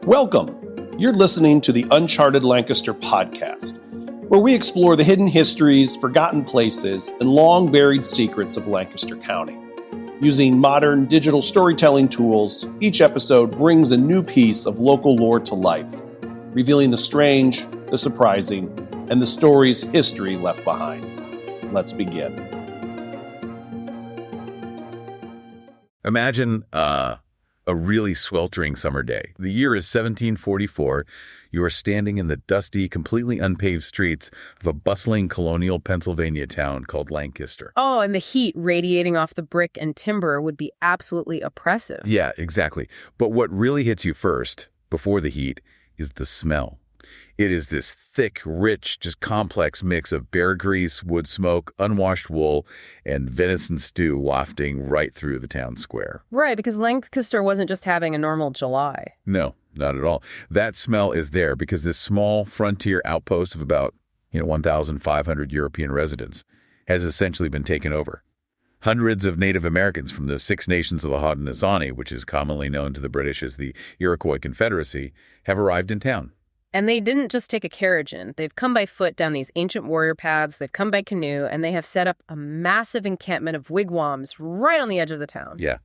Welcome! You're listening to the Uncharted Lancaster podcast, where we explore the hidden histories, forgotten places, and long-buried secrets of Lancaster County. Using modern digital storytelling tools, each episode brings a new piece of local lore to life, revealing the strange, the surprising, and the stories history left behind. Let's begin. Imagine a really sweltering summer day. The year is 1744. You are standing in the dusty, completely unpaved streets of a bustling colonial Pennsylvania town called Lancaster. Oh, and the heat radiating off the brick and timber would be absolutely oppressive. Yeah, exactly. But what really hits you first, before the heat, is the smell. It is this thick, rich, just complex mix of bear grease, wood smoke, unwashed wool, and venison stew wafting right through the town square. Right, because Lancaster wasn't just having a normal July. No, not at all. That smell is there because this small frontier outpost of about 1,500 European residents has essentially been taken over. Hundreds of Native Americans from the Six Nations of the Haudenosaunee, which is commonly known to the British as the Iroquois Confederacy, have arrived in town. And they didn't just take a carriage in. They've come by foot down these ancient warrior paths, they've come by canoe, and they have set up a massive encampment of wigwams right on the edge of the town. Yeah.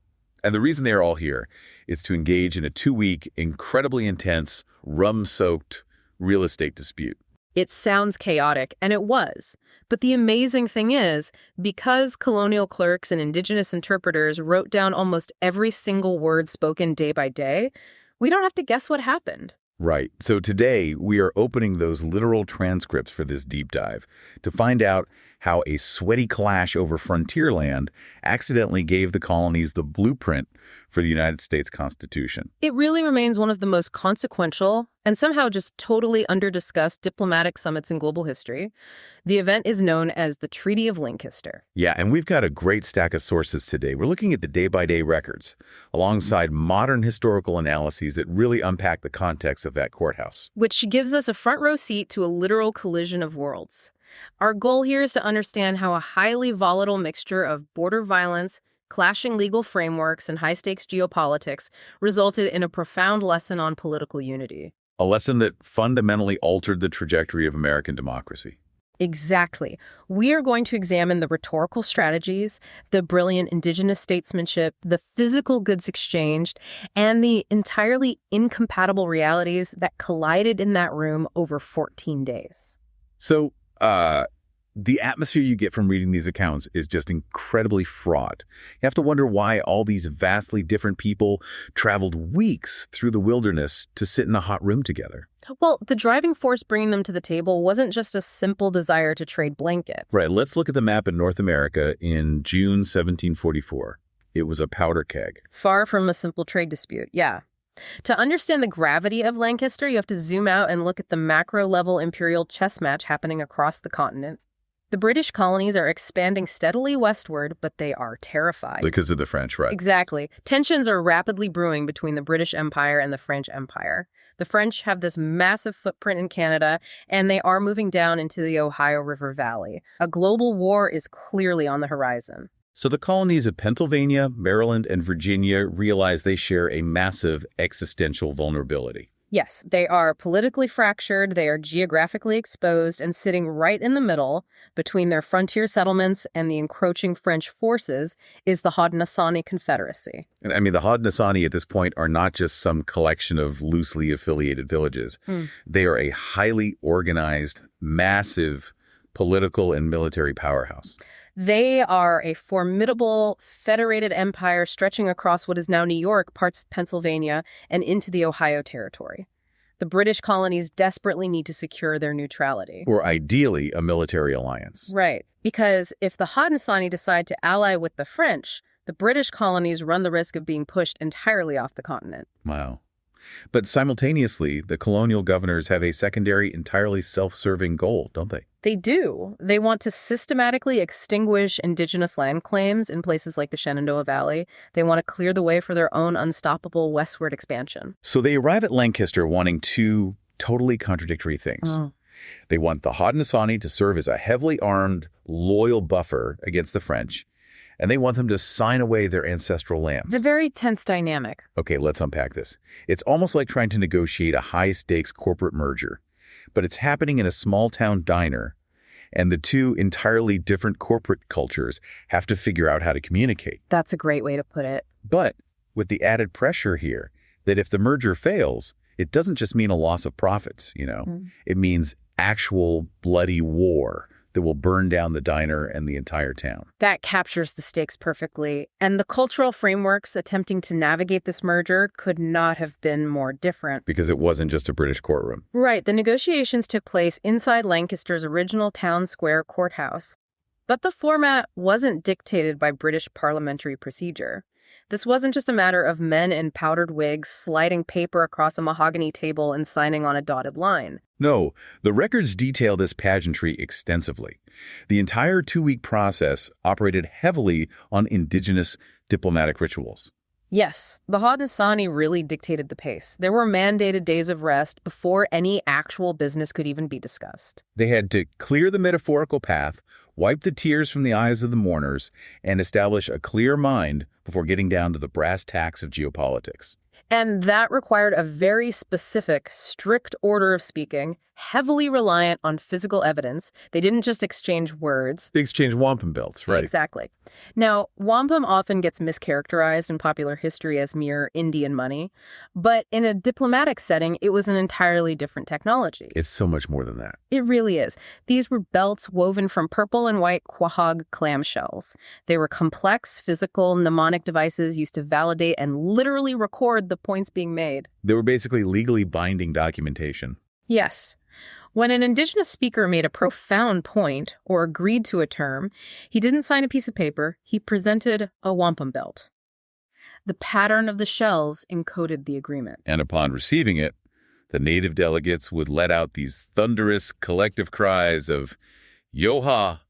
And the reason they're all here is to engage in a 2-week, incredibly intense, rum-soaked real estate dispute. It sounds chaotic, and it was. But the amazing thing is, because colonial clerks and Indigenous interpreters wrote down almost every single word spoken day by day, we don't have to guess what happened. Right. So today, we are opening those literal transcripts for this deep dive to find out how a sweaty clash over frontier land accidentally gave the colonies the blueprint for the United States Constitution. It really remains one of the most consequential and somehow just totally under-discussed diplomatic summits in global history. The event is known as the Treaty of Lancaster. Yeah, and we've got a great stack of sources today. We're looking at the day-by-day records alongside modern historical analyses that really unpack the context of that courthouse. Which gives us a front-row seat to a literal collision of worlds. Our goal here is to understand how a highly volatile mixture of border violence, clashing legal frameworks, and high-stakes geopolitics resulted in a profound lesson on political unity. A lesson that fundamentally altered the trajectory of American democracy. Exactly. We are going to examine the rhetorical strategies, the brilliant Indigenous statesmanship, the physical goods exchanged, and the entirely incompatible realities that collided in that room over 14 days. So, the atmosphere you get from reading these accounts is just incredibly fraught. You have to wonder why all these vastly different people traveled weeks through the wilderness to sit in a hot room together. Well, the driving force bringing them to the table wasn't just a simple desire to trade blankets. Right, let's look at the map in North America in June 1744. It was a powder keg. Far from a simple trade dispute, yeah. To understand the gravity of Lancaster, you have to zoom out and look at the macro-level imperial chess match happening across the continent. The British colonies are expanding steadily westward, but they are terrified. Because of the French, right? Exactly. Tensions are rapidly brewing between the British Empire and the French Empire. The French have this massive footprint in Canada, and they are moving down into the Ohio River Valley. A global war is clearly on the horizon. So the colonies of Pennsylvania, Maryland, and Virginia realize they share a massive existential vulnerability. Yes, they are politically fractured, they are geographically exposed, and sitting right in the middle between their frontier settlements and the encroaching French forces is the Haudenosaunee Confederacy. And I mean, the Haudenosaunee at this point are not just some collection of loosely affiliated villages. They are a highly organized, massive political and military powerhouse. They are a formidable federated empire stretching across what is now New York, parts of Pennsylvania, and into the Ohio Territory. The British colonies desperately need to secure their neutrality. Or ideally, a military alliance. Right, because if the Haudenosaunee decide to ally with the French, the British colonies run the risk of being pushed entirely off the continent. Wow. But simultaneously, the colonial governors have a secondary, entirely self-serving goal, don't they? They do. They want to systematically extinguish Indigenous land claims in places like the Shenandoah Valley. They want to clear the way for their own unstoppable westward expansion. So they arrive at Lancaster wanting two totally contradictory things. They want the Haudenosaunee to serve as a heavily armed, loyal buffer against the French, and they want them to sign away their ancestral lands. It's a very tense dynamic. Okay, let's unpack this. It's almost like trying to negotiate a high-stakes corporate merger, but it's happening in a small-town diner, and the two entirely different corporate cultures have to figure out how to communicate. That's a great way to put it. But with the added pressure here that if the merger fails, it doesn't just mean a loss of profits, It means actual bloody war that will burn down the diner and the entire town. That captures the stakes perfectly. And the cultural frameworks attempting to navigate this merger could not have been more different. Because it wasn't just a British courtroom. Right. The negotiations took place inside Lancaster's original town square courthouse. But the format wasn't dictated by British parliamentary procedure. This wasn't just a matter of men in powdered wigs sliding paper across a mahogany table and signing on a dotted line. No, the records detail this pageantry extensively. The entire 2-week process operated heavily on Indigenous diplomatic rituals. Yes, the Haudenosaunee really dictated the pace. There were mandated days of rest before any actual business could even be discussed. They had to clear the metaphorical path, wipe the tears from the eyes of the mourners, and establish a clear mind before getting down to the brass tacks of geopolitics. And that required a very specific, strict order of speaking, heavily reliant on physical evidence. They didn't just exchange words. They exchanged wampum belts, right? Exactly. Now, wampum often gets mischaracterized in popular history as mere Indian money, but in a diplomatic setting, it was an entirely different technology. It's so much more than that. It really is. These were belts woven from purple and white quahog clamshells. They were complex, physical, mnemonic devices used to validate and literally record the points being made. They were basically legally binding documentation. Yes. When an Indigenous speaker made a profound point or agreed to a term, he didn't sign a piece of paper, he presented a wampum belt. The pattern of the shells encoded the agreement. And upon receiving it, the native delegates would let out these thunderous collective cries of "Yo-ha"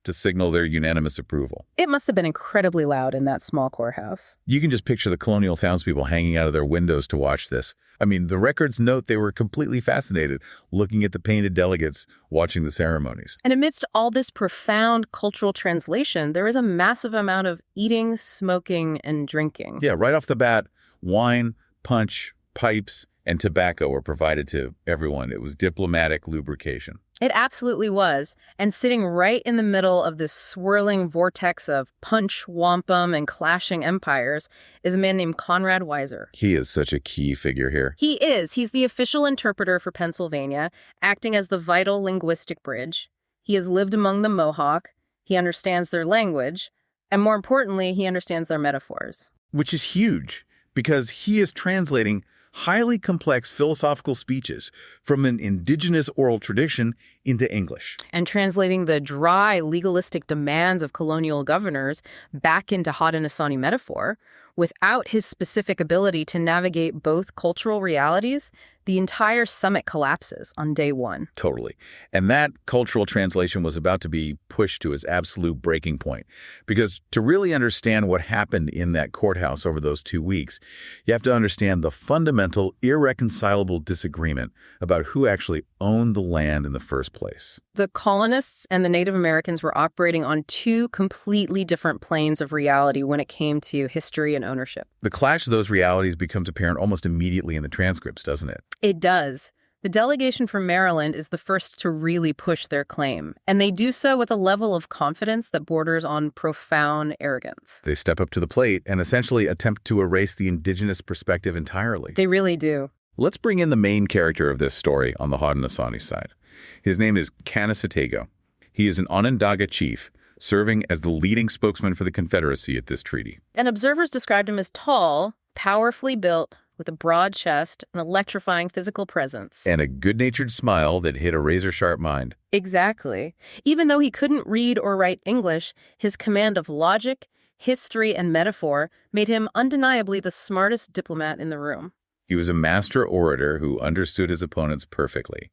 to signal their unanimous approval. It must have been incredibly loud in that small courthouse. You can just picture the colonial townspeople hanging out of their windows to watch this. I mean, the records note they were completely fascinated looking at the painted delegates watching the ceremonies. And amidst all this profound cultural translation, there is a massive amount of eating, smoking, and drinking. Yeah, right off the bat, wine, punch, pipes, and tobacco were provided to everyone. It was diplomatic lubrication. It absolutely was. And sitting right in the middle of this swirling vortex of punch, wampum, and clashing empires is a man named Conrad Weiser. He is such a key figure here. He is. He's the official interpreter for Pennsylvania, acting as the vital linguistic bridge. He has lived among the Mohawk. He understands their language. And more importantly, he understands their metaphors. Which is huge, because he is translating highly complex philosophical speeches from an indigenous oral tradition into English. And translating the dry, legalistic demands of colonial governors back into Haudenosaunee metaphor. Without his specific ability to navigate both cultural realities, the entire summit collapses on day one. Totally. And that cultural translation was about to be pushed to its absolute breaking point. Because to really understand what happened in that courthouse over those 2 weeks, you have to understand the fundamental, irreconcilable disagreement about who actually owned the land in the first place. The colonists and the Native Americans were operating on two completely different planes of reality when it came to history and ownership. The clash of those realities becomes apparent almost immediately in the transcripts, doesn't it? It does. The delegation from Maryland is the first to really push their claim, and they do so with a level of confidence that borders on profound arrogance. They step up to the plate and essentially attempt to erase the indigenous perspective entirely. They really do. Let's bring in the main character of this story on the Haudenosaunee side. His name is Canassatego. He is an Onondaga chief, serving as the leading spokesman for the Confederacy at this treaty. And observers described him as tall, powerfully built, with a broad chest, an electrifying physical presence. And a good-natured smile that hit a razor-sharp mind. Exactly. Even though he couldn't read or write English, his command of logic, history, and metaphor made him undeniably the smartest diplomat in the room. He was a master orator who understood his opponents perfectly.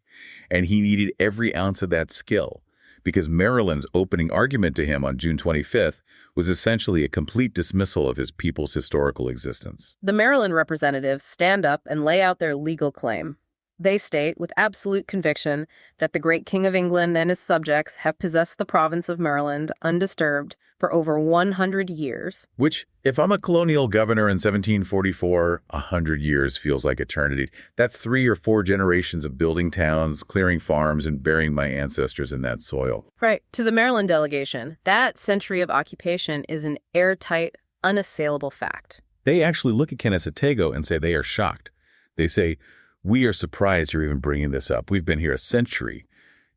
And he needed every ounce of that skill, because Maryland's opening argument to him on June 25th was essentially a complete dismissal of his people's historical existence. The Maryland representatives stand up and lay out their legal claim. They state with absolute conviction that the great King of England and his subjects have possessed the province of Maryland undisturbed for over 100 years. Which, if I'm a colonial governor in 1744, 100 years feels like eternity. That's 3 or 4 generations of building towns, clearing farms, and burying my ancestors in that soil. Right. To the Maryland delegation, that century of occupation is an airtight, unassailable fact. They actually look at Canassatego and say they are shocked. They say, "We are surprised you're even bringing this up. We've been here a century.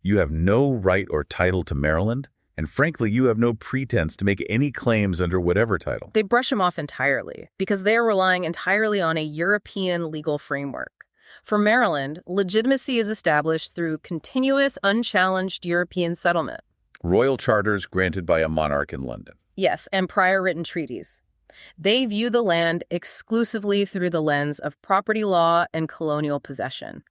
You have no right or title to Maryland, and frankly, you have no pretense to make any claims under whatever title." They brush him off entirely because they are relying entirely on a European legal framework. For Maryland, legitimacy is established through continuous, unchallenged European settlement. Royal charters granted by a monarch in London. Yes, and prior written treaties. They view the land exclusively through the lens of property law and colonial possession.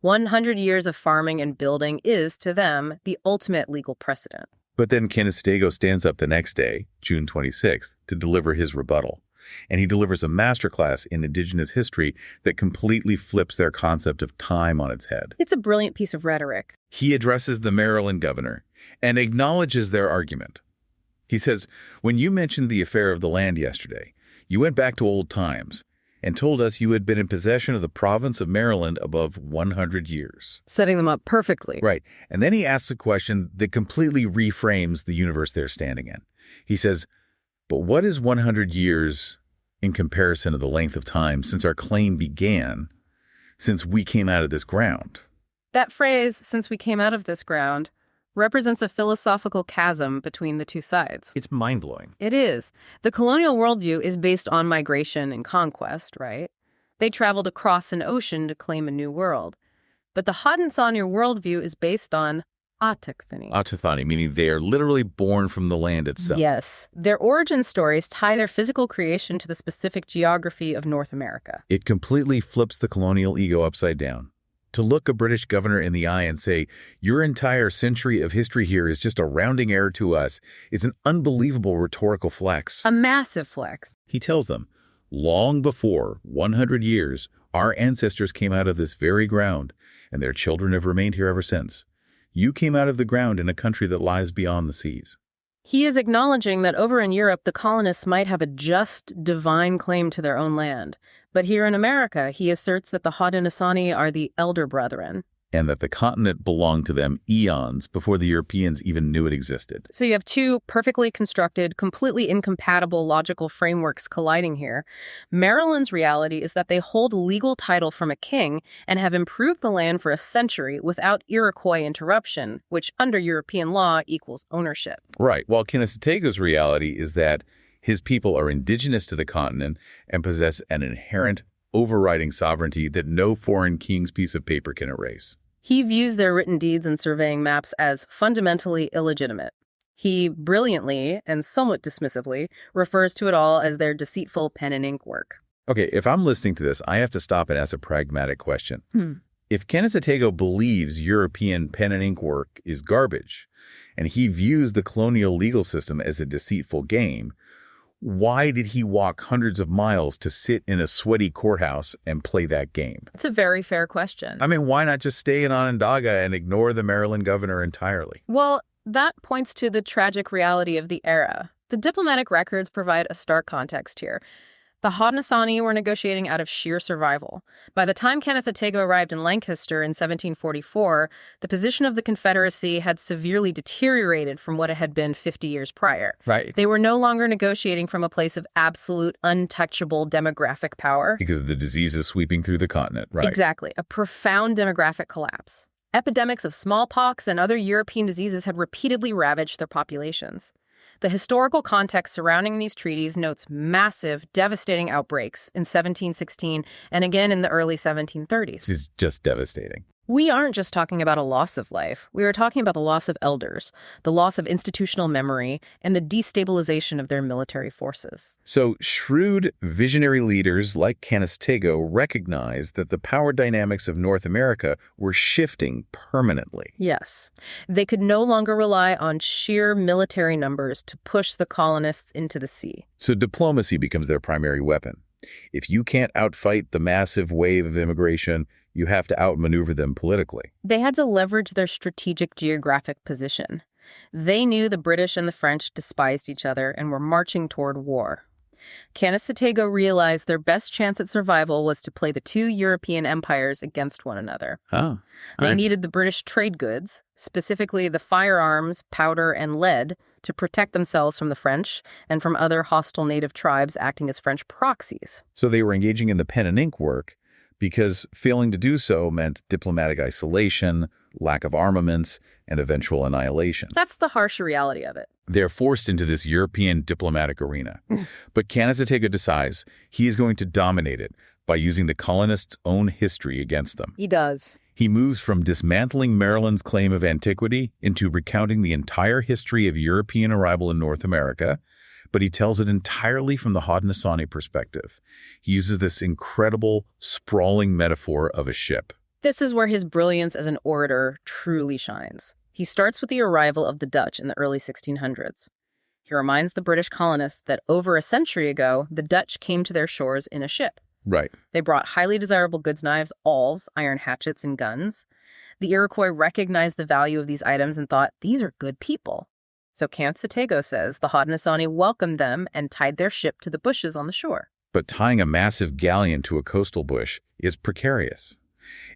100 years of farming and building is, to them, the ultimate legal precedent. But then Canassatego stands up the next day, June 26th, to deliver his rebuttal. And he delivers a masterclass in Indigenous history that completely flips their concept of time on its head. It's a brilliant piece of rhetoric. He addresses the Maryland governor and acknowledges their argument. He says, "When you mentioned the affair of the land yesterday, you went back to old times and told us you had been in possession of the province of Maryland above 100 years. Setting them up perfectly. Right. And then he asks a question that completely reframes the universe they're standing in. He says, "But what is 100 years in comparison to the length of time since our claim began, since we came out of this ground?" That phrase, "since we came out of this ground," represents a philosophical chasm between the two sides. It's mind-blowing. It is. The colonial worldview is based on migration and conquest, right? They traveled across an ocean to claim a new world. But the Haudenosaunee worldview is based on autochthony. Autochthony, meaning they are literally born from the land itself. Yes. Their origin stories tie their physical creation to the specific geography of North America. It completely flips the colonial ego upside down. To look a British governor in the eye and say, "Your entire century of history here is just a rounding error to us," is an unbelievable rhetorical flex. A massive flex. He tells them, "Long before 100 years, our ancestors came out of this very ground, and their children have remained here ever since. You came out of the ground in a country that lies beyond the seas." He is acknowledging that over in Europe, the colonists might have a just, divine claim to their own land. But here in America, he asserts that the Haudenosaunee are the elder brethren. And that the continent belonged to them eons before the Europeans even knew it existed. So you have two perfectly constructed, completely incompatible logical frameworks colliding here. Maryland's reality is that they hold legal title from a king and have improved the land for a century without Iroquois interruption, which under European law equals ownership. Right, while Canassattego's reality is that his people are indigenous to the continent and possess an inherent overriding sovereignty that no foreign king's piece of paper can erase. He views their written deeds and surveying maps as fundamentally illegitimate. He brilliantly, and somewhat dismissively, refers to it all as their deceitful pen and ink work. Okay, if I'm listening to this, I have to stop and ask a pragmatic question. If Canassatego believes European pen and ink work is garbage, and he views the colonial legal system as a deceitful game, why did he walk hundreds of miles to sit in a sweaty courthouse and play that game? It's a very fair question. I mean, why not just stay in Onondaga and ignore the Maryland governor entirely? Well, that points to the tragic reality of the era. The diplomatic records provide a stark context here. The Haudenosaunee were negotiating out of sheer survival. By the time Canassatego arrived in Lancaster in 1744, the position of the Confederacy had severely deteriorated from what it had been 50 years prior. Right. They were no longer negotiating from a place of absolute, untouchable demographic power. Because of the diseases sweeping through the continent, right? Exactly. A profound demographic collapse. Epidemics of smallpox and other European diseases had repeatedly ravaged their populations. The historical context surrounding these treaties notes massive, devastating outbreaks in 1716 and again in the early 1730s. It's just devastating. We aren't just talking about a loss of life. We are talking about the loss of elders, the loss of institutional memory, and the destabilization of their military forces. So shrewd, visionary leaders like Canassatego recognized that the power dynamics of North America were shifting permanently. Yes. They could no longer rely on sheer military numbers to push the colonists into the sea. So diplomacy becomes their primary weapon. If you can't outfight the massive wave of immigration, you have to outmaneuver them politically. They had to leverage their strategic geographic position. They knew the British and the French despised each other and were marching toward war. Canassatego realized their best chance at survival was to play the two European empires against one another. Oh, They needed the British trade goods, specifically the firearms, powder, and lead, to protect themselves from the French and from other hostile native tribes acting as French proxies. So they were engaging in the pen and ink work because failing to do so meant diplomatic isolation, lack of armaments, and eventual annihilation. That's the harsh reality of it. They're forced into this European diplomatic arena. But Canassatego decides he is going to dominate it by using the colonists' own history against them. He does. He moves from dismantling Maryland's claim of antiquity into recounting the entire history of European arrival in North America, but he tells it entirely from the Haudenosaunee perspective. He uses this incredible, sprawling metaphor of a ship. This is where his brilliance as an orator truly shines. He starts with the arrival of the Dutch in the early 1600s. He reminds the British colonists that over a century ago, the Dutch came to their shores in a ship. Right. They brought highly desirable goods knives, awls, iron hatchets, and guns. The Iroquois recognized the value of these items and thought, these are good people. So Canassatego says the Haudenosaunee welcomed them and tied their ship to the bushes on the shore. But tying a massive galleon to a coastal bush is precarious.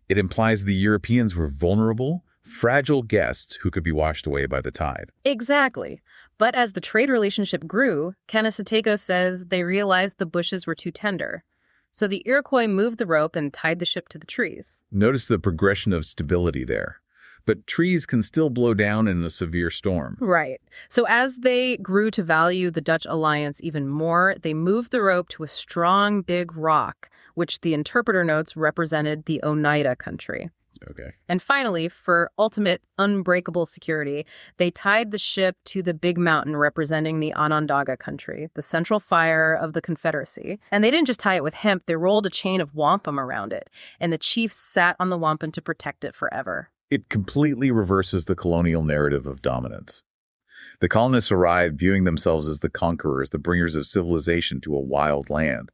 It implies the Europeans were vulnerable, fragile guests who could be washed away by the tide. Exactly. But as the trade relationship grew, Canassatego says they realized the bushes were too tender. So the Iroquois moved the rope and tied the ship to the trees. Notice the progression of stability there. But trees can still blow down in a severe storm. Right. So as they grew to value the Dutch alliance even more, they moved the rope to a strong, big rock, which the interpreter notes represented the Oneida country. Okay. And finally, for ultimate unbreakable security, they tied the ship to the big mountain representing the Onondaga country, the central fire of the Confederacy. And they didn't just tie it with hemp, they rolled a chain of wampum around it, and the chiefs sat on the wampum to protect it forever. It completely reverses the colonial narrative of dominance. The colonists arrived viewing themselves as the conquerors, the bringers of civilization to a wild land.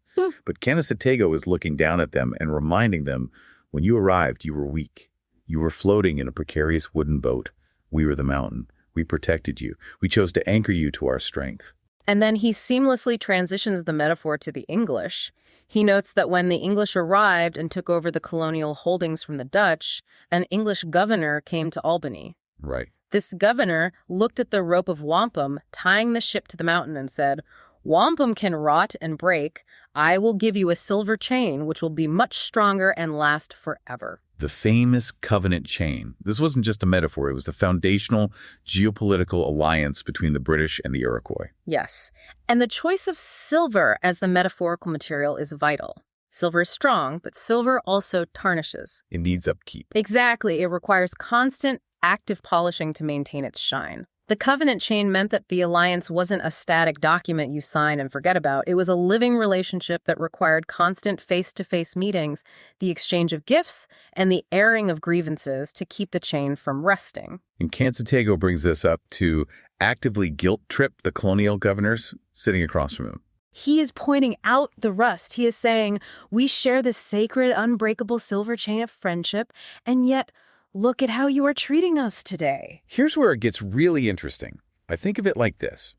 But Canassatego is looking down at them and reminding them, when you arrived, you were weak. You were floating in a precarious wooden boat. We were the mountain. We protected you. We chose to anchor you to our strength. And then he seamlessly transitions the metaphor to the English. He notes that when the English arrived and took over the colonial holdings from the Dutch, an English governor came to Albany. Right. This governor looked at the rope of wampum tying the ship to the mountain and said, "Wampum can rot and break. I will give you a silver chain, which will be much stronger and last forever." The famous covenant chain. This wasn't just a metaphor. It was the foundational geopolitical alliance between the British and the Iroquois. Yes. And the choice of silver as the metaphorical material is vital. Silver is strong, but silver also tarnishes. It needs upkeep. Exactly. It requires constant, active polishing to maintain its shine. The covenant chain meant that the alliance wasn't a static document you sign and forget about. It was a living relationship that required constant face-to-face meetings, the exchange of gifts, and the airing of grievances to keep the chain from rusting. And Canassatego brings this up to actively guilt-trip the colonial governors sitting across from him. He is pointing out the rust. He is saying, we share this sacred, unbreakable silver chain of friendship, and yet look at how you are treating us today. Here's where it gets really interesting. I think of it like this.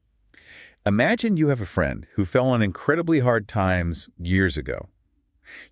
Imagine you have a friend who fell on incredibly hard times years ago.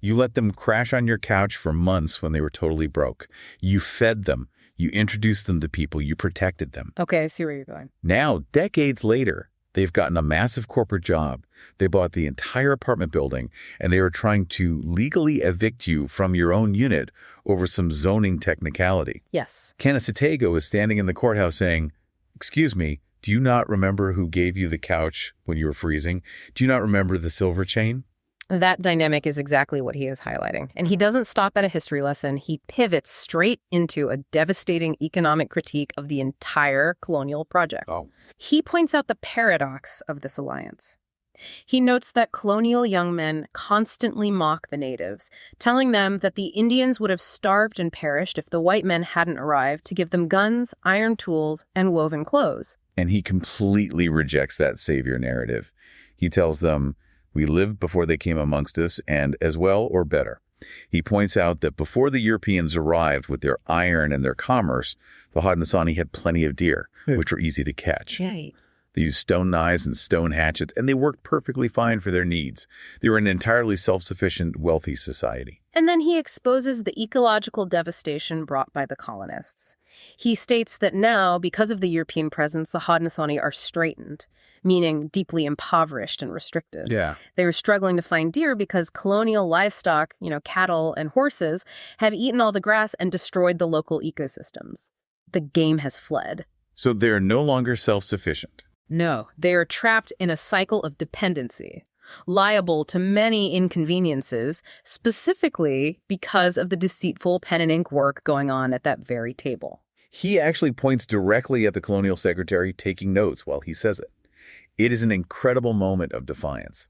You let them crash on your couch for months when they were totally broke. You fed them. You introduced them to people. You protected them. Okay, I see where you're going. Now, decades later, they've gotten a massive corporate job. They bought the entire apartment building, and they are trying to legally evict you from your own unit over some zoning technicality. Yes. Canassatego is standing in the courthouse saying, "Excuse me, do you not remember who gave you the couch when you were freezing? Do you not remember the silver chain?" That dynamic is exactly what he is highlighting. And he doesn't stop at a history lesson. He pivots straight into a devastating economic critique of the entire colonial project. Oh. He points out the paradox of this alliance. He notes that colonial young men constantly mock the natives, telling them that the Indians would have starved and perished if the white men hadn't arrived to give them guns, iron tools, and woven clothes. And he completely rejects that savior narrative. He tells them, We lived before they came amongst us, and as well or better. He points out that before the Europeans arrived with their iron and their commerce, the Haudenosaunee had plenty of deer, which were easy to catch. Right. They used stone knives and stone hatchets, and they worked perfectly fine for their needs. They were an entirely self-sufficient, wealthy society. And then he exposes the ecological devastation brought by the colonists. He states that now, because of the European presence, the Haudenosaunee are straitened, meaning deeply impoverished and restricted. Yeah. They were struggling to find deer because colonial livestock, cattle and horses, have eaten all the grass and destroyed the local ecosystems. The game has fled. So they're no longer self-sufficient. No, they are trapped in a cycle of dependency, liable to many inconveniences, specifically because of the deceitful pen and ink work going on at that very table. He actually points directly at the colonial secretary taking notes while he says it. It is an incredible moment of defiance.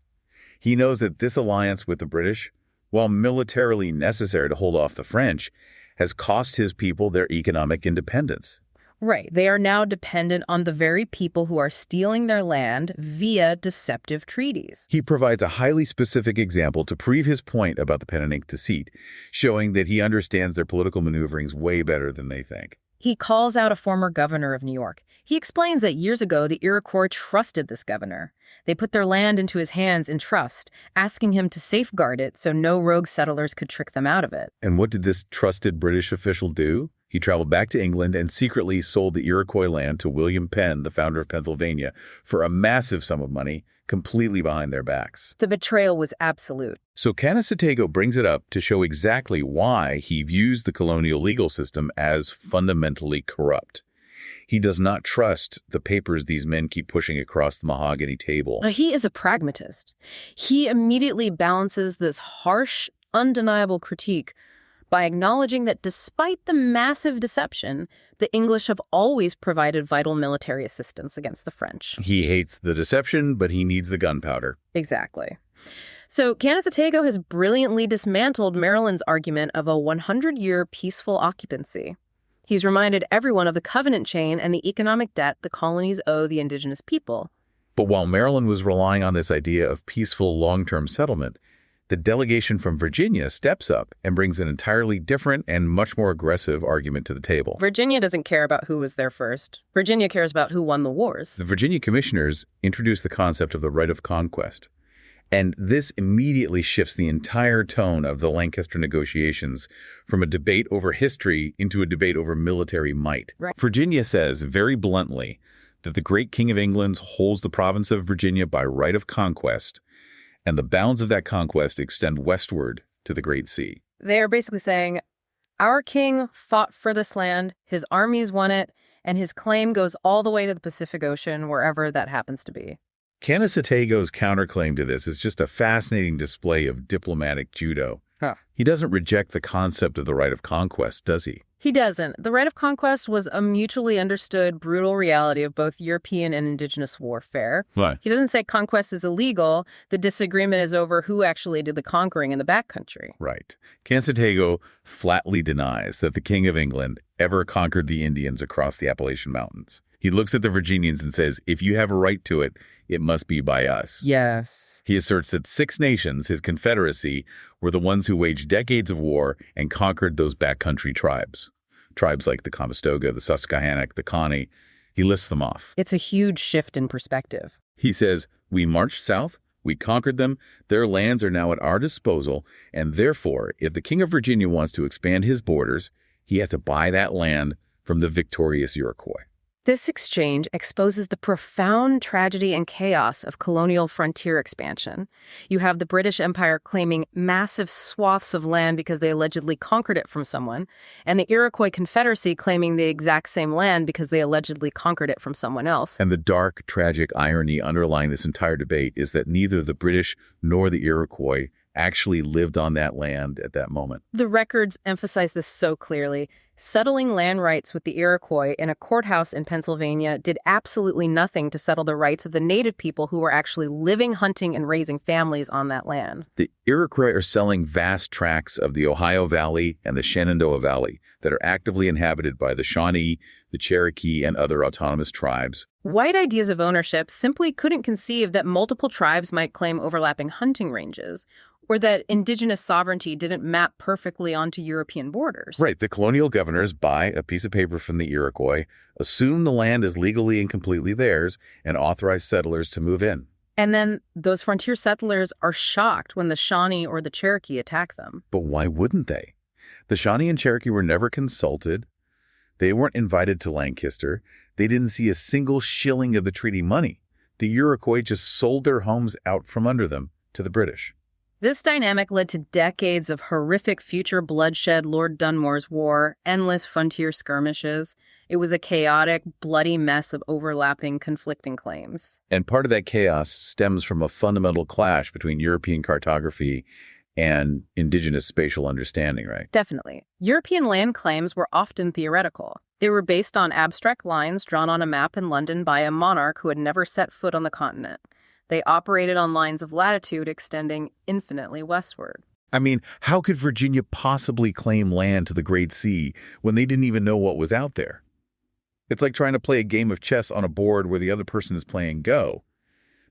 He knows that this alliance with the British, while militarily necessary to hold off the French, has cost his people their economic independence. Right. They are now dependent on the very people who are stealing their land via deceptive treaties. He provides a highly specific example to prove his point about the pen and ink deceit, showing that he understands their political maneuverings way better than they think. He calls out a former governor of New York. He explains that years ago, the Iroquois trusted this governor. They put their land into his hands in trust, asking him to safeguard it so no rogue settlers could trick them out of it. And what did this trusted British official do? He traveled back to England and secretly sold the Iroquois land to William Penn, the founder of Pennsylvania, for a massive sum of money, completely behind their backs. The betrayal was absolute. So Canassatego brings it up to show exactly why he views the colonial legal system as fundamentally corrupt. He does not trust the papers these men keep pushing across the mahogany table. He is a pragmatist. He immediately balances this harsh, undeniable critique by acknowledging that despite the massive deception, the English have always provided vital military assistance against the French. He hates the deception, but he needs the gunpowder. Exactly. So Canassatego has brilliantly dismantled Maryland's argument of a 100-year peaceful occupancy. He's reminded everyone of the covenant chain and the economic debt the colonies owe the indigenous people. But while Maryland was relying on this idea of peaceful long-term settlement, the delegation from Virginia steps up and brings an entirely different and much more aggressive argument to the table. Virginia doesn't care about who was there first. Virginia cares about who won the wars. The Virginia commissioners introduced the concept of the right of conquest. And this immediately shifts the entire tone of the Lancaster negotiations from a debate over history into a debate over military might. Right. Virginia says very bluntly that the great King of England holds the province of Virginia by right of conquest, and the bounds of that conquest extend westward to the Great Sea. They are basically saying, our king fought for this land, his armies won it, and his claim goes all the way to the Pacific Ocean, wherever that happens to be. Canassatego's counterclaim to this is just a fascinating display of diplomatic judo. He doesn't reject the concept of the right of conquest, does he? He doesn't. The right of conquest was a mutually understood, brutal reality of both European and indigenous warfare. Right. He doesn't say conquest is illegal. The disagreement is over who actually did the conquering in the backcountry. Right. Canassatego flatly denies that the King of England ever conquered the Indians across the Appalachian Mountains. He looks at the Virginians and says, if you have a right to it, it must be by us. Yes. He asserts that 6 nations, his confederacy, were the ones who waged decades of war and conquered those backcountry tribes. Tribes like the Conestoga, the Susquehannock, the Connie. He lists them off. It's a huge shift in perspective. He says, we marched south, we conquered them, their lands are now at our disposal, and therefore, if the King of Virginia wants to expand his borders, he has to buy that land from the victorious Iroquois. This exchange exposes the profound tragedy and chaos of colonial frontier expansion. You have the British Empire claiming massive swaths of land because they allegedly conquered it from someone, and the Iroquois Confederacy claiming the exact same land because they allegedly conquered it from someone else. And the dark, tragic irony underlying this entire debate is that neither the British nor the Iroquois actually lived on that land at that moment. The records emphasize this so clearly. Settling land rights with the Iroquois in a courthouse in Pennsylvania did absolutely nothing to settle the rights of the native people who were actually living, hunting, and raising families on that land. The Iroquois are selling vast tracts of the Ohio Valley and the Shenandoah Valley that are actively inhabited by the Shawnee, the Cherokee, and other autonomous tribes. White ideas of ownership simply couldn't conceive that multiple tribes might claim overlapping hunting ranges, or that indigenous sovereignty didn't map perfectly onto European borders. Right. The colonial governors buy a piece of paper from the Iroquois, assume the land is legally and completely theirs, and authorize settlers to move in. And then those frontier settlers are shocked when the Shawnee or the Cherokee attack them. But why wouldn't they? The Shawnee and Cherokee were never consulted. They weren't invited to Lancaster. They didn't see a single shilling of the treaty money. The Iroquois just sold their homes out from under them to the British. This dynamic led to decades of horrific future bloodshed, Lord Dunmore's War, endless frontier skirmishes. It was a chaotic, bloody mess of overlapping, conflicting claims. And part of that chaos stems from a fundamental clash between European cartography and indigenous spatial understanding, right? Definitely. European land claims were often theoretical. They were based on abstract lines drawn on a map in London by a monarch who had never set foot on the continent. They operated on lines of latitude extending infinitely westward. I mean, how could Virginia possibly claim land to the Great Sea when they didn't even know what was out there? It's like trying to play a game of chess on a board where the other person is playing Go.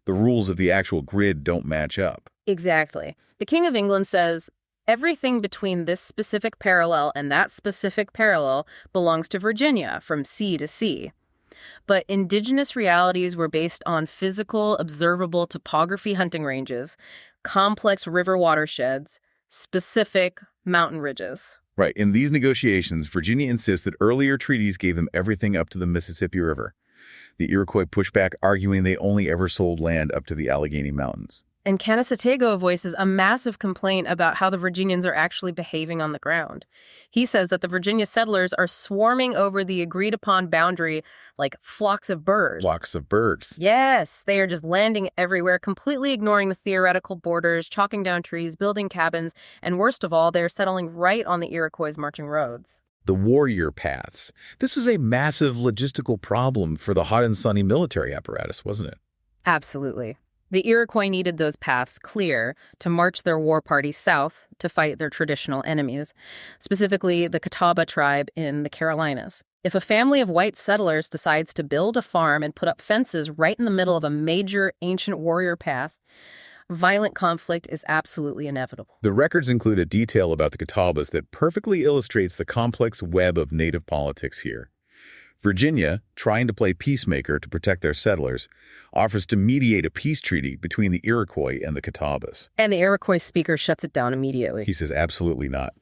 The rules of the actual grid don't match up. Exactly. The King of England says, everything between this specific parallel and that specific parallel belongs to Virginia from sea to sea. But indigenous realities were based on physical, observable topography hunting ranges, complex river watersheds, specific mountain ridges. Right. In these negotiations, Virginia insists that earlier treaties gave them everything up to the Mississippi River. The Iroquois push back, arguing they only ever sold land up to the Allegheny Mountains. And Canassatego voices a massive complaint about how the Virginians are actually behaving on the ground. He says that the Virginia settlers are swarming over the agreed-upon boundary like flocks of birds. Flocks of birds. Yes, they are just landing everywhere, completely ignoring the theoretical borders, chalking down trees, building cabins, and worst of all, they're settling right on the Iroquois' marching roads. The warrior paths. This was a massive logistical problem for the Haudenosaunee military apparatus, wasn't it? Absolutely. The Iroquois needed those paths clear to march their war party south to fight their traditional enemies, specifically the Catawba tribe in the Carolinas. If a family of white settlers decides to build a farm and put up fences right in the middle of a major ancient warrior path, violent conflict is absolutely inevitable. The records include a detail about the Catawbas that perfectly illustrates the complex web of native politics here. Virginia, trying to play peacemaker to protect their settlers, offers to mediate a peace treaty between the Iroquois and the Catawbas. And the Iroquois speaker shuts it down immediately. He says absolutely not.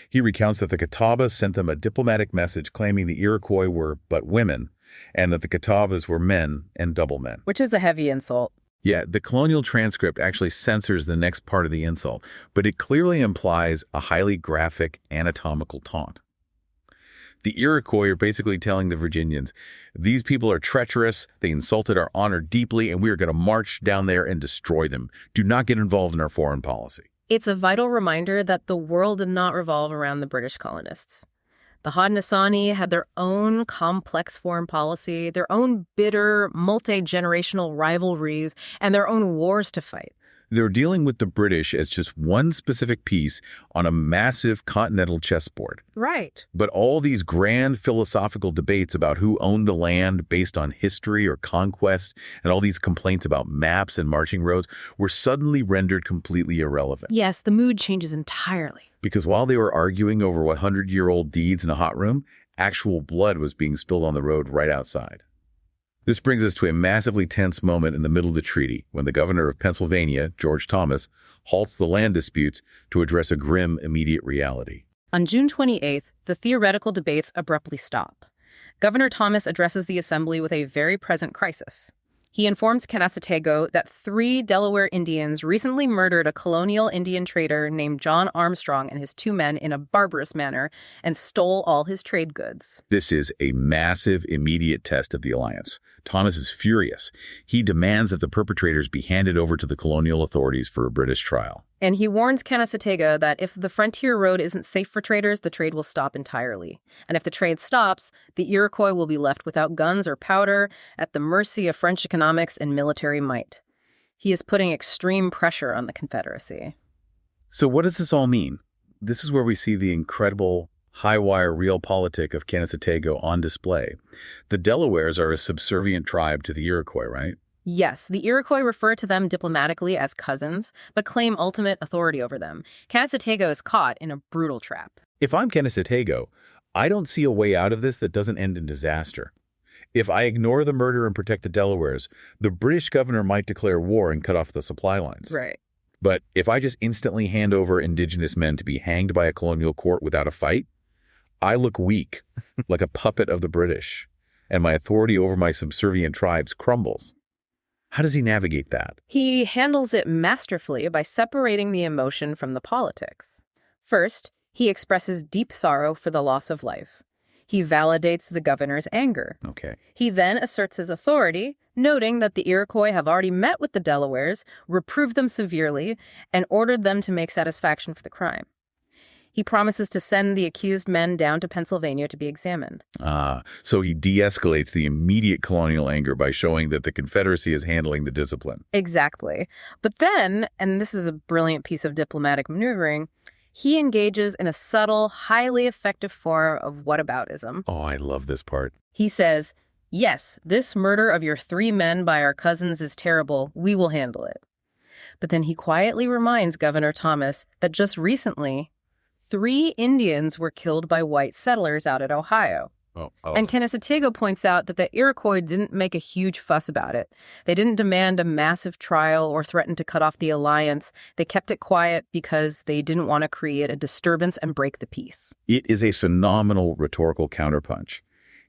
He recounts that the Catawbas sent them a diplomatic message claiming the Iroquois were but women, and that the Catawbas were men and double men. Which is a heavy insult. Yeah, the colonial transcript actually censors the next part of the insult, but it clearly implies a highly graphic anatomical taunt. The Iroquois are basically telling the Virginians, these people are treacherous, they insulted our honor deeply, and we are going to march down there and destroy them. Do not get involved in our foreign policy. It's a vital reminder that the world did not revolve around the British colonists. The Haudenosaunee had their own complex foreign policy, their own bitter, multi-generational rivalries, and their own wars to fight. They're dealing with the British as just one specific piece on a massive continental chessboard. Right. But all these grand philosophical debates about who owned the land based on history or conquest, and all these complaints about maps and marching roads were suddenly rendered completely irrelevant. Yes, the mood changes entirely. Because while they were arguing over 100-year-old deeds in a hot room, actual blood was being spilled on the road right outside. This brings us to a massively tense moment in the middle of the treaty when the governor of Pennsylvania, George Thomas, halts the land disputes to address a grim, immediate reality. On June 28th, the theoretical debates abruptly stop. Governor Thomas addresses the assembly with a very present crisis. He informs Canassatego that 3 Delaware Indians recently murdered a colonial Indian trader named John Armstrong and his 2 men in a barbarous manner and stole all his trade goods. This is a massive, immediate test of the alliance. Thomas is furious. He demands that the perpetrators be handed over to the colonial authorities for a British trial. And he warns Canassatego that if the frontier road isn't safe for traders, the trade will stop entirely. And if the trade stops, the Iroquois will be left without guns or powder, at the mercy of French economics and military might. He is putting extreme pressure on the Confederacy. So what does this all mean? This is where we see the incredible high-wire realpolitik of Canassatego on display. The Delawares are a subservient tribe to the Iroquois, right? Yes, the Iroquois refer to them diplomatically as cousins, but claim ultimate authority over them. Canassatego is caught in a brutal trap. If I'm Canassatego, I don't see a way out of this that doesn't end in disaster. If I ignore the murder and protect the Delawares, the British governor might declare war and cut off the supply lines. Right. But if I just instantly hand over Indigenous men to be hanged by a colonial court without a fight, I look weak, like a puppet of the British, and my authority over my subservient tribes crumbles. How does he navigate that? He handles it masterfully by separating the emotion from the politics. First, he expresses deep sorrow for the loss of life. He validates the governor's anger. Okay. He then asserts his authority, noting that the Iroquois have already met with the Delawares, reproved them severely, and ordered them to make satisfaction for the crime. He promises to send the accused men down to Pennsylvania to be examined. So he de-escalates the immediate colonial anger by showing that the Confederacy is handling the discipline. Exactly. But then, and this is a brilliant piece of diplomatic maneuvering, he engages in a subtle, highly effective form of whataboutism. Oh, I love this part. He says, "Yes, this murder of your 3 men by our cousins is terrible. We will handle it." But then he quietly reminds Governor Thomas that just recently, 3 Indians were killed by white settlers out at Ohio. And Canassatego points out that the Iroquois didn't make a huge fuss about it. They didn't demand a massive trial or threaten to cut off the alliance. They kept it quiet because they didn't want to create a disturbance and break the peace. It is a phenomenal rhetorical counterpunch.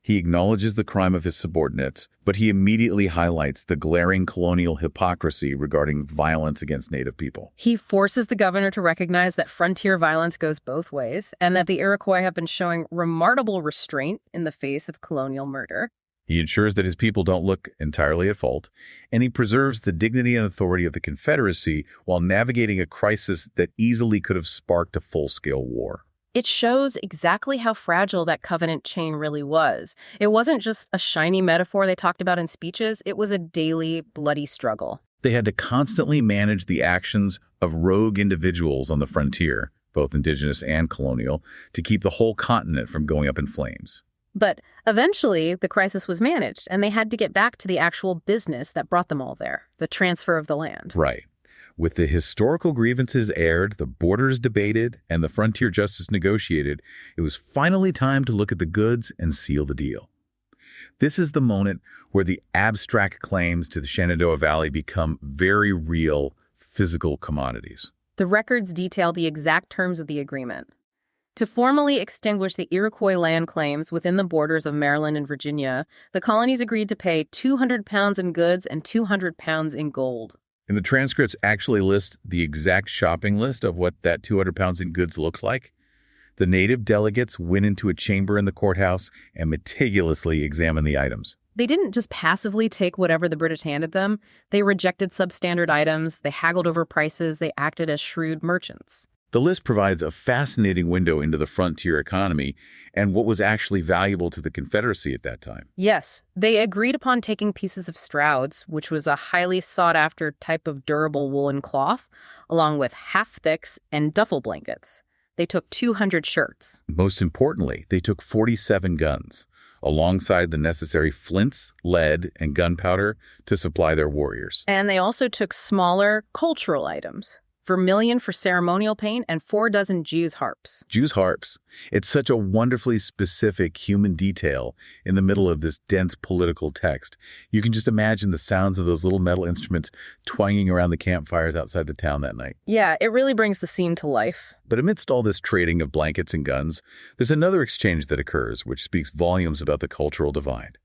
He acknowledges the crime of his subordinates, but he immediately highlights the glaring colonial hypocrisy regarding violence against Native people. He forces the governor to recognize that frontier violence goes both ways and that the Iroquois have been showing remarkable restraint in the face of colonial murder. He ensures that his people don't look entirely at fault, and he preserves the dignity and authority of the Confederacy while navigating a crisis that easily could have sparked a full-scale war. It shows exactly how fragile that covenant chain really was. It wasn't just a shiny metaphor they talked about in speeches. It was a daily, bloody struggle. They had to constantly manage the actions of rogue individuals on the frontier, both indigenous and colonial, to keep the whole continent from going up in flames. But eventually, the crisis was managed, and they had to get back to the actual business that brought them all there, the transfer of the land. Right. With the historical grievances aired, the borders debated, and the frontier justice negotiated, it was finally time to look at the goods and seal the deal. This is the moment where the abstract claims to the Shenandoah Valley become very real, physical commodities. The records detail the exact terms of the agreement. To formally extinguish the Iroquois land claims within the borders of Maryland and Virginia, the colonies agreed to pay 200 pounds in goods and 200 pounds in gold. And the transcripts actually list the exact shopping list of what that 200 pounds in goods looks like. The native delegates went into a chamber in the courthouse and meticulously examined the items. They didn't just passively take whatever the British handed them. They rejected substandard items, they haggled over prices, they acted as shrewd merchants. The list provides a fascinating window into the frontier economy and what was actually valuable to the Confederacy at that time. Yes, they agreed upon taking pieces of Stroud's, which was a highly sought-after type of durable woolen cloth, along with half-thicks and duffel blankets. They took 200 shirts. Most importantly, they took 47 guns, alongside the necessary flints, lead, and gunpowder to supply their warriors. And they also took smaller cultural items. Vermilion for ceremonial paint, and 4 dozen Jews' harps. Jews' harps. It's such a wonderfully specific human detail in the middle of this dense political text. You can just imagine the sounds of those little metal instruments twanging around the campfires outside the town that night. Yeah, it really brings the scene to life. But amidst all this trading of blankets and guns, there's another exchange that occurs, which speaks volumes about the cultural divide.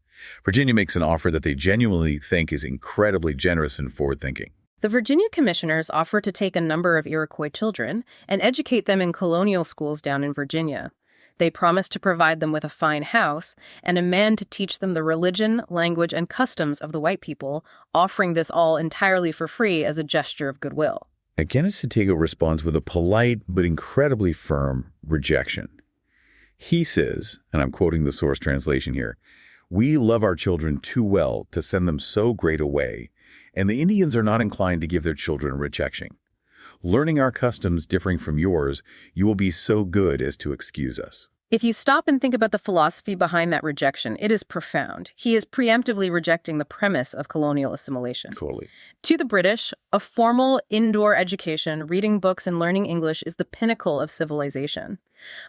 Virginia makes an offer that they genuinely think is incredibly generous and forward-thinking. The Virginia commissioners offer to take a number of Iroquois children and educate them in colonial schools down in Virginia. They promise to provide them with a fine house and a man to teach them the religion, language, and customs of the white people, offering this all entirely for free as a gesture of goodwill. And Canassatego responds with a polite but incredibly firm rejection. He says, and I'm quoting the source translation here, "We love our children too well to send them so great a way, and the Indians are not inclined to give their children rejection. Learning our customs differing from yours, you will be so good as to excuse us." If you stop and think about the philosophy behind that rejection, it is profound. He is preemptively rejecting the premise of colonial assimilation. Totally. To the British, a formal indoor education, reading books and learning English is the pinnacle of civilization.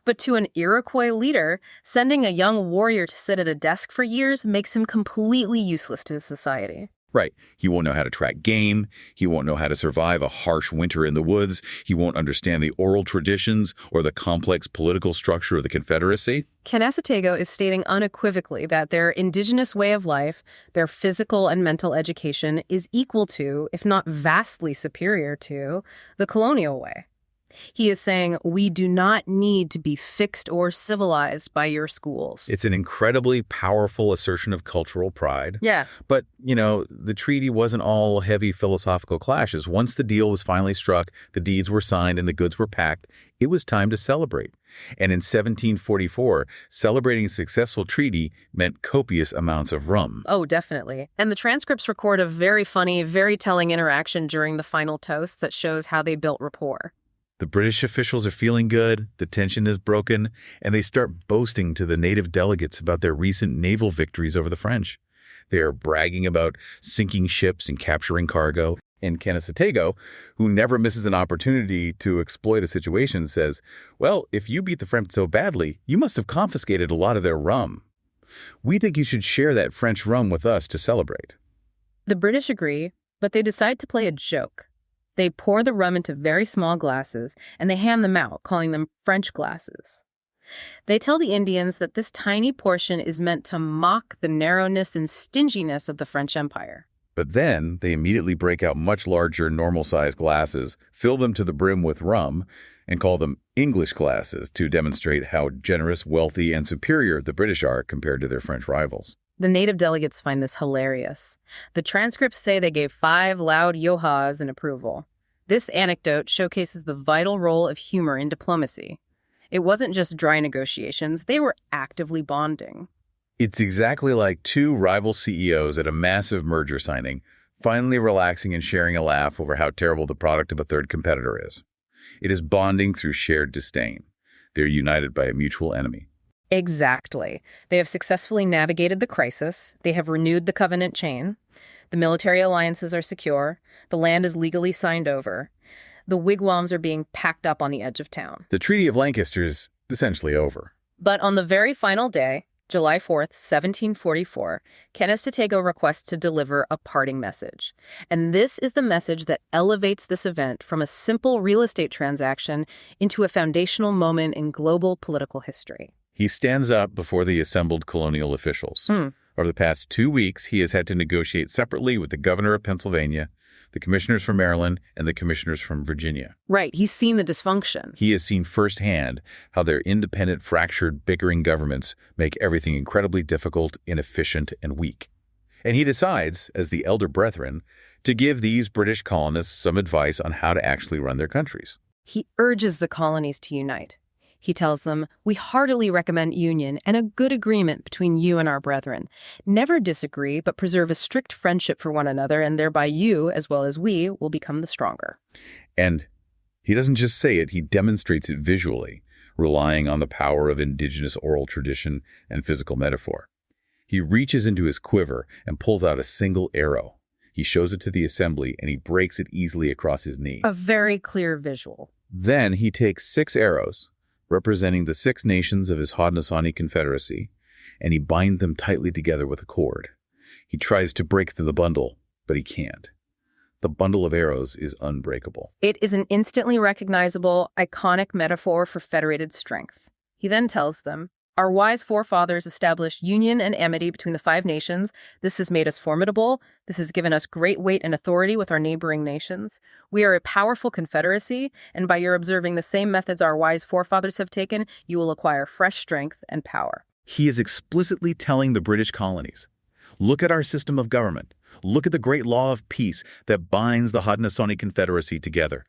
But to an Iroquois leader, sending a young warrior to sit at a desk for years makes him completely useless to his society. Right. He won't know how to track game. He won't know how to survive a harsh winter in the woods. He won't understand the oral traditions or the complex political structure of the Confederacy. Canassatego is stating unequivocally that their indigenous way of life, their physical and mental education, is equal to, if not vastly superior to, the colonial way. He is saying, we do not need to be fixed or civilized by your schools. It's an incredibly powerful assertion of cultural pride. Yeah. But, the treaty wasn't all heavy philosophical clashes. Once the deal was finally struck, the deeds were signed, and the goods were packed, it was time to celebrate. And in 1744, celebrating a successful treaty meant copious amounts of rum. Oh, definitely. And the transcripts record a very funny, very telling interaction during the final toast that shows how they built rapport. The British officials are feeling good, the tension is broken, and they start boasting to the native delegates about their recent naval victories over the French. They are bragging about sinking ships and capturing cargo. And Canassatego, who never misses an opportunity to exploit a situation, says, "Well, if you beat the French so badly, you must have confiscated a lot of their rum. We think you should share that French rum with us to celebrate." The British agree, but they decide to play a joke. They pour the rum into very small glasses, and they hand them out, calling them French glasses. They tell the Indians that this tiny portion is meant to mock the narrowness and stinginess of the French Empire. But then they immediately break out much larger, normal-sized glasses, fill them to the brim with rum, and call them English glasses to demonstrate how generous, wealthy, and superior the British are compared to their French rivals. The native delegates find this hilarious. The transcripts say they gave 5 loud yo-ha's in approval. This anecdote showcases the vital role of humor in diplomacy. It wasn't just dry negotiations, they were actively bonding. It's exactly like two rival CEOs at a massive merger signing, finally relaxing and sharing a laugh over how terrible the product of a third competitor is. It is bonding through shared disdain. They're united by a mutual enemy. Exactly. They have successfully navigated the crisis. They have renewed the covenant chain. The military alliances are secure. The land is legally signed over. The wigwams are being packed up on the edge of town. The Treaty of Lancaster is essentially over. But on the very final day, July 4th, 1744, Canassatego requests to deliver a parting message. And this is the message that elevates this event from a simple real estate transaction into a foundational moment in global political history. He stands up before the assembled colonial officials. Over the past 2 weeks, he has had to negotiate separately with the governor of Pennsylvania, the commissioners from Maryland, and the commissioners from Virginia. Right, he's seen the dysfunction. He has seen firsthand how their independent, fractured, bickering governments make everything incredibly difficult, inefficient, and weak. And he decides, as the elder brethren, to give these British colonists some advice on how to actually run their countries. He urges the colonies to unite. He tells them, "We heartily recommend union and a good agreement between you and our brethren. Never disagree, but preserve a strict friendship for one another, and thereby you, as well as we, will become the stronger." And he doesn't just say it, he demonstrates it visually, relying on the power of indigenous oral tradition and physical metaphor. He reaches into his quiver and pulls out a single arrow. He shows it to the assembly, and he breaks it easily across his knee. A very clear visual. Then he takes 6 arrows, representing the 6 nations of his Haudenosaunee Confederacy, and he binds them tightly together with a cord. He tries to break through the bundle, but he can't. The bundle of arrows is unbreakable. It is an instantly recognizable, iconic metaphor for federated strength. He then tells them, "Our wise forefathers established union and amity between the 5 nations. This has made us formidable. This has given us great weight and authority with our neighboring nations. We are a powerful confederacy, and by your observing the same methods our wise forefathers have taken, you will acquire fresh strength and power." He is explicitly telling the British colonies, look at our system of government. Look at the great law of peace that binds the Haudenosaunee Confederacy together.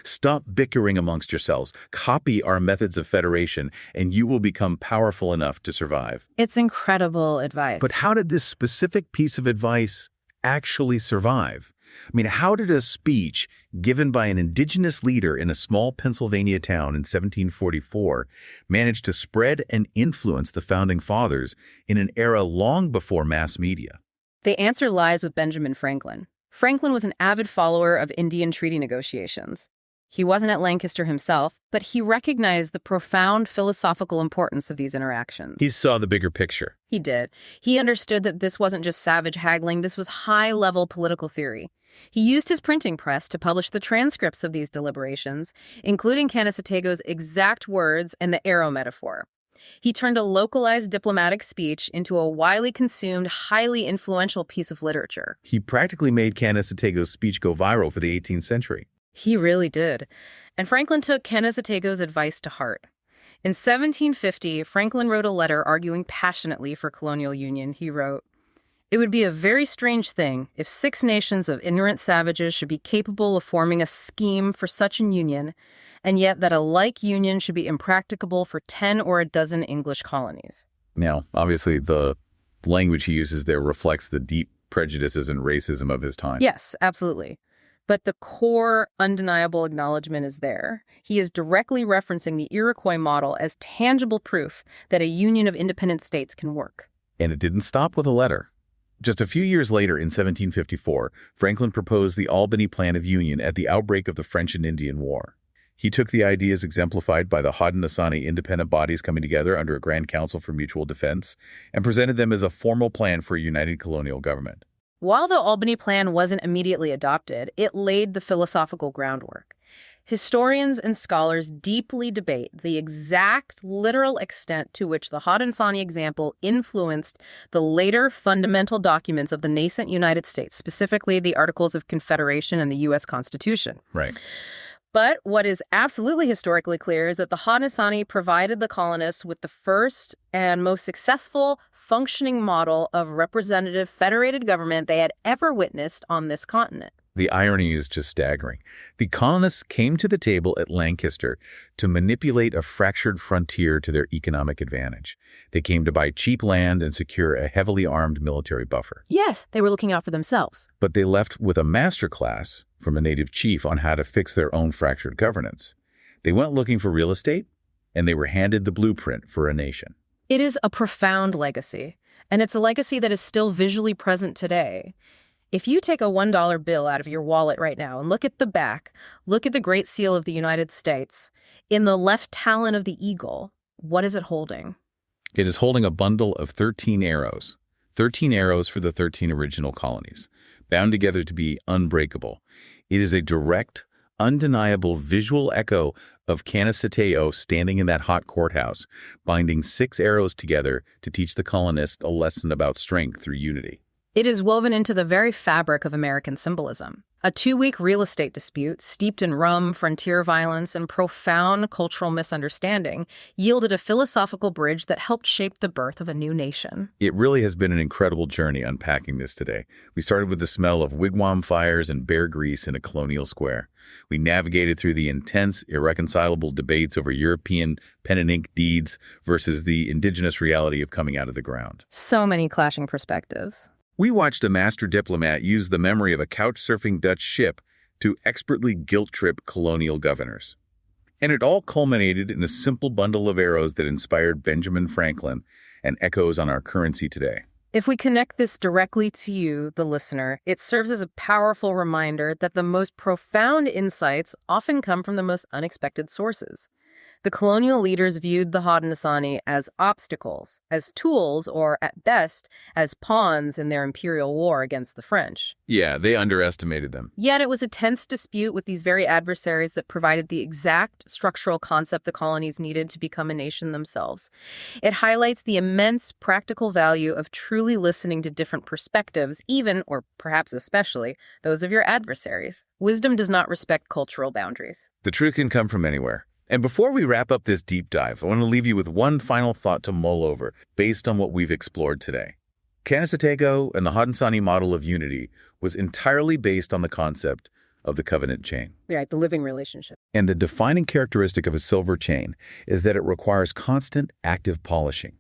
Stop bickering amongst yourselves. Copy our methods of federation, and you will become powerful enough to survive. It's incredible advice. But how did this specific piece of advice actually survive? I mean, how did a speech given by an indigenous leader in a small Pennsylvania town in 1744 manage to spread and influence the Founding Fathers in an era long before mass media? The answer lies with Benjamin Franklin. Franklin was an avid follower of Indian treaty negotiations. He wasn't at Lancaster himself, but he recognized the profound philosophical importance of these interactions. He saw the bigger picture. He did. He understood that this wasn't just savage haggling, this was high-level political theory. He used his printing press to publish the transcripts of these deliberations, including Canassatego's exact words and the arrow metaphor. He turned a localized diplomatic speech into a widely consumed, highly influential piece of literature. He practically made Canassatego's speech go viral for the 18th century. He really did. And Franklin took Canassatego's advice to heart. In 1750, Franklin wrote a letter arguing passionately for colonial union. He wrote, "It would be a very strange thing if 6 nations of ignorant savages should be capable of forming a scheme for such an union, and yet that a like union should be impracticable for 10 or a dozen English colonies." Now, obviously, the language he uses there reflects the deep prejudices and racism of his time. Yes, absolutely. But the core, undeniable acknowledgement is there. He is directly referencing the Iroquois model as tangible proof that a union of independent states can work. And it didn't stop with a letter. Just a few years later, in 1754, Franklin proposed the Albany Plan of Union at the outbreak of the French and Indian War. He took the ideas exemplified by the Haudenosaunee independent bodies coming together under a Grand Council for Mutual Defense and presented them as a formal plan for a united colonial government. While the Albany Plan wasn't immediately adopted, it laid the philosophical groundwork. Historians and scholars deeply debate the exact literal extent to which the Haudenosaunee example influenced the later fundamental documents of the nascent United States, specifically the Articles of Confederation and the U.S. Constitution. Right. But what is absolutely historically clear is that the Haudenosaunee provided the colonists with the first and most successful functioning model of representative federated government they had ever witnessed on this continent. The irony is just staggering. The colonists came to the table at Lancaster to manipulate a fractured frontier to their economic advantage. They came to buy cheap land and secure a heavily armed military buffer. Yes, they were looking out for themselves. But they left with a masterclass from a native chief on how to fix their own fractured governance. They went looking for real estate, and they were handed the blueprint for a nation. It is a profound legacy, and it's a legacy that is still visually present today. If you take a $1 bill out of your wallet right now and look at the back, look at the Great Seal of the United States, in the left talon of the eagle, what is it holding? It is holding a bundle of 13 arrows. 13 arrows for the 13 original colonies, bound together to be unbreakable. It is a direct, undeniable visual echo of Canassatego standing in that hot courthouse, binding 6 arrows together to teach the colonists a lesson about strength through unity. It is woven into the very fabric of American symbolism. A 2-week real estate dispute, steeped in rum, frontier violence, and profound cultural misunderstanding, yielded a philosophical bridge that helped shape the birth of a new nation. It really has been an incredible journey unpacking this today. We started with the smell of wigwam fires and bear grease in a colonial square. We navigated through the intense, irreconcilable debates over European pen and ink deeds versus the indigenous reality of coming out of the ground. So many clashing perspectives. We watched a master diplomat use the memory of a couch-surfing Dutch ship to expertly guilt-trip colonial governors. And it all culminated in a simple bundle of arrows that inspired Benjamin Franklin and echoes on our currency today. If we connect this directly to you, the listener, it serves as a powerful reminder that the most profound insights often come from the most unexpected sources. The colonial leaders viewed the Haudenosaunee as obstacles, as tools, or at best, as pawns in their imperial war against the French. Yeah, they underestimated them. Yet it was a tense dispute with these very adversaries that provided the exact structural concept the colonies needed to become a nation themselves. It highlights the immense practical value of truly listening to different perspectives, even, or perhaps especially, those of your adversaries. Wisdom does not respect cultural boundaries. The truth can come from anywhere. And before we wrap up this deep dive, I want to leave you with one final thought to mull over based on what we've explored today. Canassatego and the Haudenosaunee model of unity was entirely based on the concept of the covenant chain. Right, the living relationship. And the defining characteristic of a silver chain is that it requires constant, active polishing.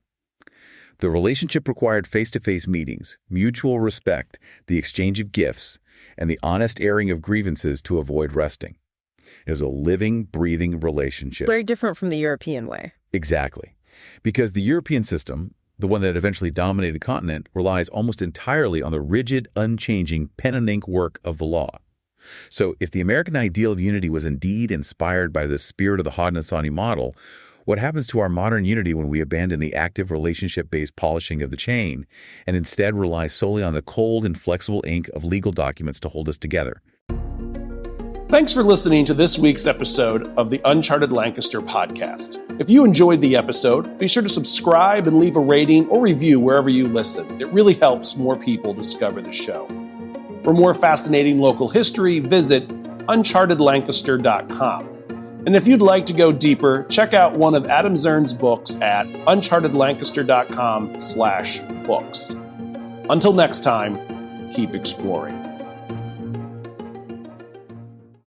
The relationship required face-to-face meetings, mutual respect, the exchange of gifts, and the honest airing of grievances to avoid rusting. It is a living, breathing relationship. Very different from the European way. Exactly. Because the European system, the one that eventually dominated the continent, relies almost entirely on the rigid, unchanging pen and ink work of the law. So if the American ideal of unity was indeed inspired by the spirit of the Haudenosaunee model, what happens to our modern unity when we abandon the active relationship-based polishing of the chain and instead rely solely on the cold, inflexible ink of legal documents to hold us together? Thanks for listening to this week's episode of the Uncharted Lancaster podcast. If you enjoyed the episode, be sure to subscribe and leave a rating or review wherever you listen. It really helps more people discover the show. For more fascinating local history, visit unchartedlancaster.com. And if you'd like to go deeper, check out one of Adam Zern's books at unchartedlancaster.com/books. Until next time, keep exploring.